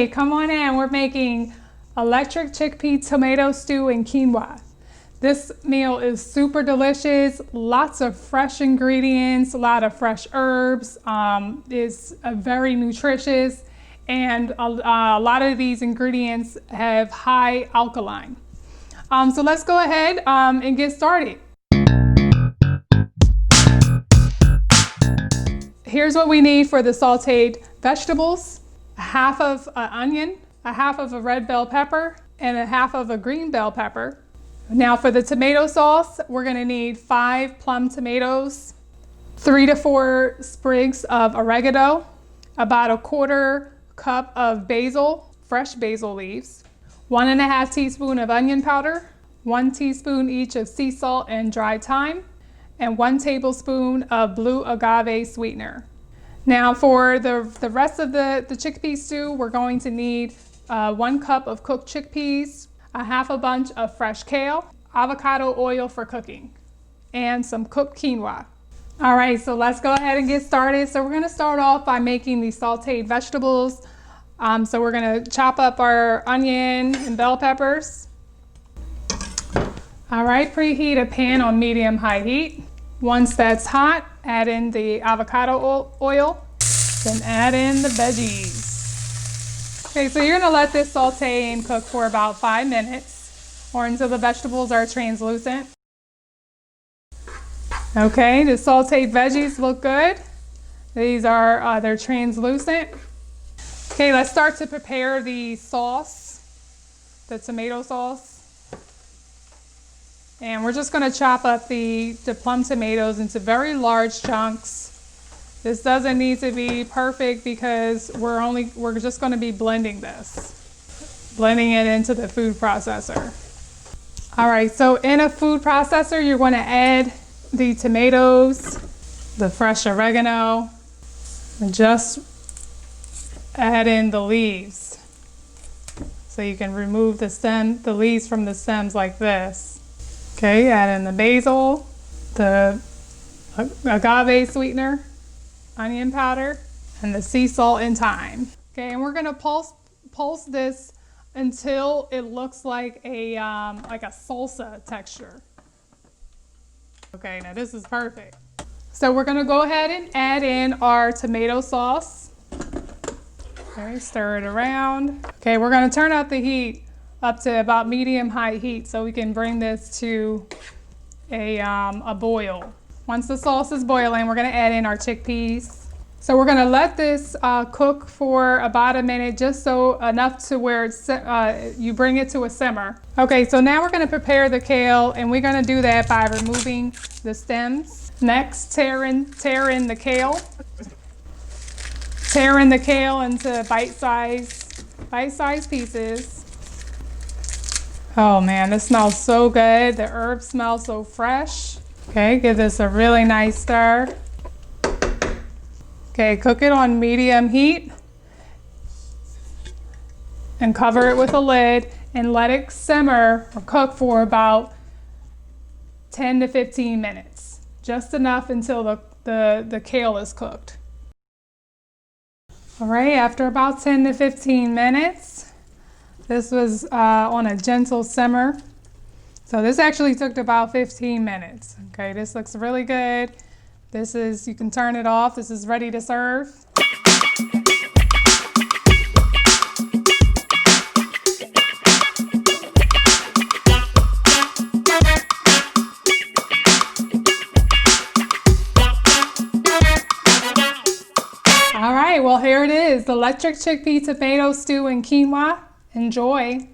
right, come on in. We're making electric chickpea tomato stew and quinoa. This meal is super delicious, lots of fresh ingredients, a lot of fresh herbs. It's very nutritious, and a lot of these ingredients have high alkaline. So let's go ahead and get started. Here's what we need for the sauteed vegetables: a half of an onion, a half of a red bell pepper, and a half of a green bell pepper. Now for the tomato sauce, we're gonna need 5 plum tomatoes, 3 to 4 sprigs of oregano, about a 1/4 cup of basil, fresh basil leaves, 1½ teaspoon of onion powder, 1 teaspoon each of sea salt and dried thyme, and 1 tablespoon of blue agave sweetener. Now for the rest of the chickpea stew, we're going to need 1 cup of cooked chickpeas, a half a bunch of fresh kale, avocado oil for cooking, and some cooked quinoa. All right, so let's go ahead and get started. So we're gonna start off by making the sauteed vegetables. So we're gonna chop up our onion and bell peppers. All right, preheat a pan on medium-high heat. Once that's hot, add in the avocado oil, then add in the veggies. Okay, so you're gonna let this saute and cook for about 5 minutes or until the vegetables are translucent. Okay, the sauteed veggies look good. These are, they're translucent. Okay, let's start to prepare the sauce, the tomato sauce. And we're just gonna chop up the plum tomatoes into very large chunks. This doesn't need to be perfect because we're just gonna be blending blending it into the food processor. All right, so in a food processor, you're gonna add the tomatoes, the fresh oregano, and just add in the leaves. So you can remove the leaves from the stems like this. Okay, add in the basil, the agave sweetener, onion powder, and the sea salt and thyme. Okay, and we're gonna pulse this until it looks like a salsa texture. Okay, now this is perfect. So we're gonna go ahead and add in our tomato sauce. Okay, stir it around. Okay, we're gonna turn up the heat up to about medium-high heat so we can bring this to a boil. Once the sauce is boiling, we're gonna add in our chickpeas. So we're gonna let this cook for about a minute, just so enough to where it's, you bring it to a simmer. Okay, so now we're gonna prepare the kale, and we're gonna do that by removing the stems. Next, tear in the kale. Tear in the kale into bite-sized pieces. Oh man, this smells so good. The herbs smell so fresh. Okay, give this a really nice stir. Okay, cook it on medium heat and cover it with a lid and let it simmer or cook for about 10 to 15 minutes. Just enough until the kale is cooked. All right, after about 10 to 15 minutes, this was on a gentle simmer. So this actually took about 15 minutes. Okay, this looks really good. You can turn it off. This is ready to serve. All right, well here it is, the electric chickpea tomato stew and quinoa. Enjoy.